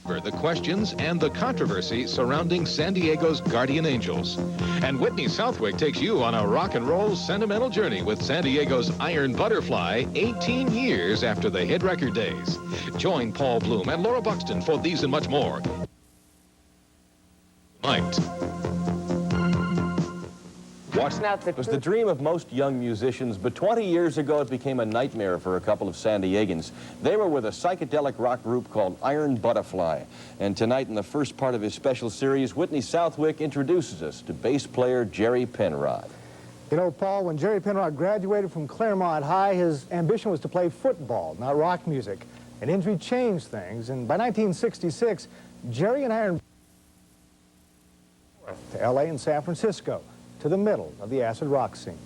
The questions and the controversy surrounding San Diego's guardian angels. And Whitney Southwick takes you on a rock and roll sentimental journey with San Diego's Iron Butterfly 18 years after the hit record days. Join Paul Bloom and Laura Buxton for these and much more. It was the dream of most young musicians, but 20 years ago it became a nightmare for a couple of San Diegans. They were with a psychedelic rock group called Iron Butterfly. And tonight in the first part of his special series, Whitney Southwick introduces us to bass player Jerry Penrod. You know, Paul, when Jerry Penrod graduated from Claremont High, his ambition was to play football, not rock music. An injury changed things, and by 1966, Jerry and Iron to L.A. and San Francisco, to the middle of the acid rock scene.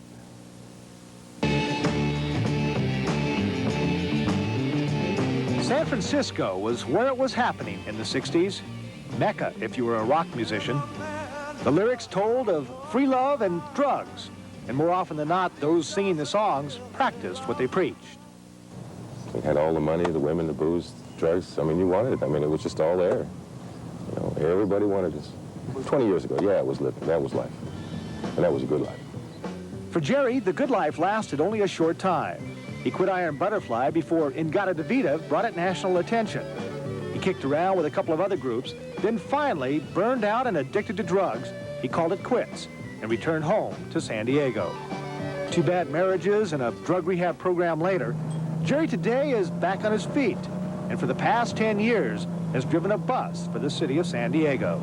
San Francisco was where it was happening in the 60s, Mecca if you were a rock musician. The lyrics told of free love and drugs, and more often than not, those singing the songs practiced what they preached. We had all the money, the women, the booze, drugs. I mean, you wanted it. I mean, it was just all there. You know, everybody wanted this. 20 years ago, yeah, it was living. That was life. And that was a good life. For Jerry, the good life lasted only a short time. He quit Iron Butterfly before Ingata Devita brought it national attention. He kicked around with a couple of other groups, then finally, burned out and addicted to drugs, he called it quits and returned home to San Diego. 2 bad marriages and a drug rehab program later, Jerry today is back on his feet, and for the past 10 years has driven a bus for the city of San Diego.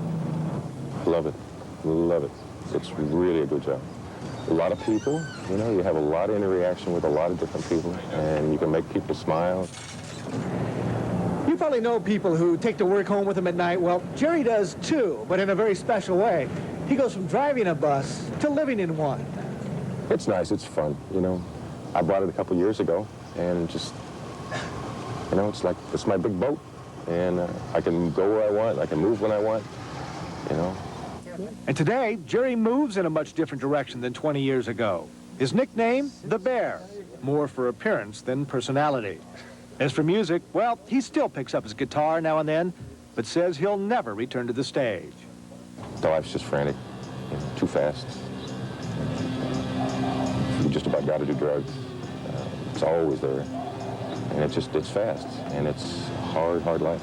Love it. Love it. It's really a good job. A lot of people, you know, you have a lot of interaction with a lot of different people, and you can make people smile. You probably know people who take the work home with them at night. Well, Jerry does too, but in a very special way. He goes from driving a bus to living in one. It's nice, it's fun, you know. I bought it a couple years ago, and just, you know, it's like, it's my big boat, and I can go where I want, I can move when I want, you know. And today, Jerry moves in a much different direction than 20 years ago. His nickname, The Bear, more for appearance than personality. As for music, well, he still picks up his guitar now and then, but says he'll never return to the stage. The life's just frantic, you know, too fast. You just about got to do drugs. It's always there, and it's fast, and it's hard life.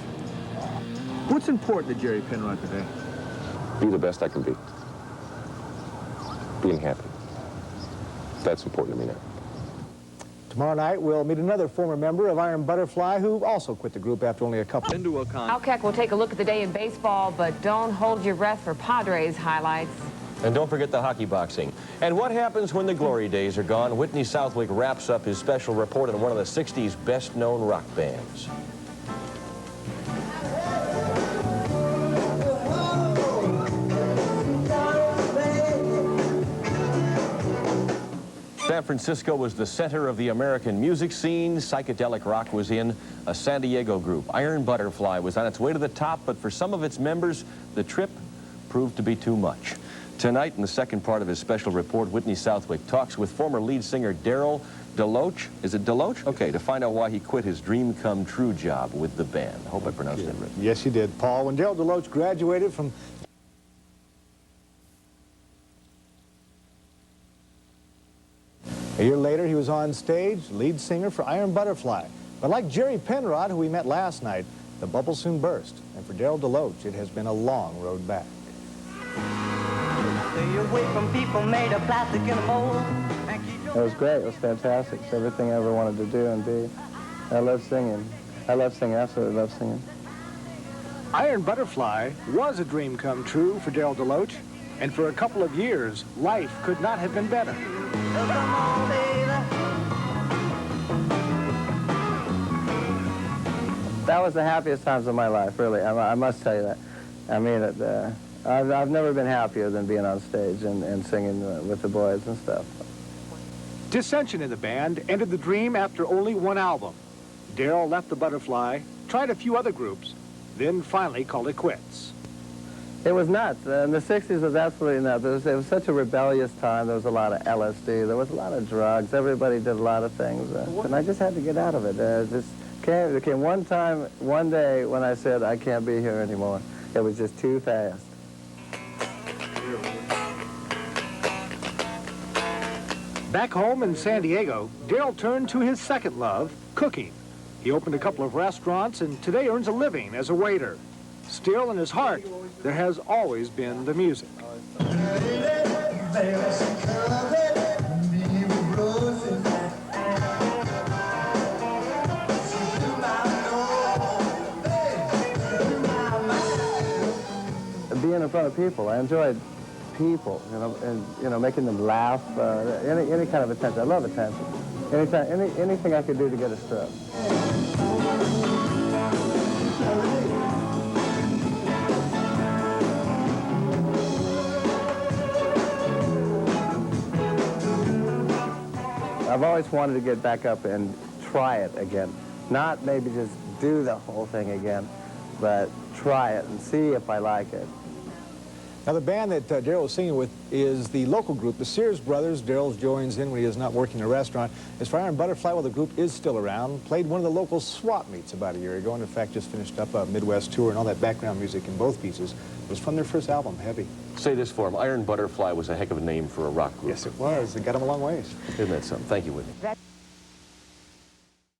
What's important to Jerry Penrod today? Be the best I can be. Being happy. That's important to me now. Tomorrow night, we'll meet another former member of Iron Butterfly who also quit the group after only a couple. Alkek will take a look at the day in baseball, but don't hold your breath for Padres highlights. And don't forget the hockey boxing. And what happens when the glory days are gone? Whitney Southwick wraps up his special report on one of the 60s best-known rock bands. San Francisco was the center of the American music scene. Psychedelic rock was in a San Diego group. Iron Butterfly was on its way to the top, but for some of its members, the trip proved to be too much. Tonight, in the second part of his special report, Whitney Southwick talks with former lead singer Darryl Deloach. Is it Deloach? Okay, to find out why he quit his dream-come-true job with the band. I hope I pronounced that right. Yes, you did, Paul. When Darryl Deloach graduated from a year later, he was on stage, lead singer for Iron Butterfly. But like Jerry Penrod, who we met last night, the bubble soon burst. And for Darryl Deloach, it has been a long road back. Stay away from people made of plastic and mold. It was great. It was fantastic. It's everything I ever wanted to do and be. I love singing. I love singing. Absolutely love singing. Iron Butterfly was a dream come true for Darryl Deloach. And for a couple of years, life could not have been better. That was the happiest times of my life, really. I must tell you that. I mean, I've never been happier than being on stage and singing with the boys and stuff. Dissension in the band ended the dream after only one album. Darryl left the Butterfly, tried a few other groups, then finally called it quits. It was nuts. In the 60s was absolutely nuts. It was such a rebellious time. There was a lot of LSD. There was a lot of drugs. Everybody did a lot of things. And I just had to get out of it. Just There came one time, one day, when I said, I can't be here anymore. It was just too fast. Back home in San Diego, Darryl turned to his second love, cooking. He opened a couple of restaurants and today earns a living as a waiter. Still, in his heart, there has always been the music. Being in front of people, I enjoyed people, and making them laugh, any kind of attention. I love attention. Anything I could do to get a strip. I've always wanted to get back up and try it again. Not maybe just do the whole thing again, but try it and see if I like it. Now, the band that Darryl is singing with is the local group, the Sears Brothers. Darryl joins in when he is not working in a restaurant. As for Iron Butterfly, well, the group is still around. Played one of the local swap meets about a year ago, and in fact just finished up a Midwest tour, and all that background music in both pieces was from their first album, Heavy. Say this for him. Iron Butterfly was a heck of a name for a rock group. Yes, it was. It got them a long ways. Isn't that something? Thank you, Whitney.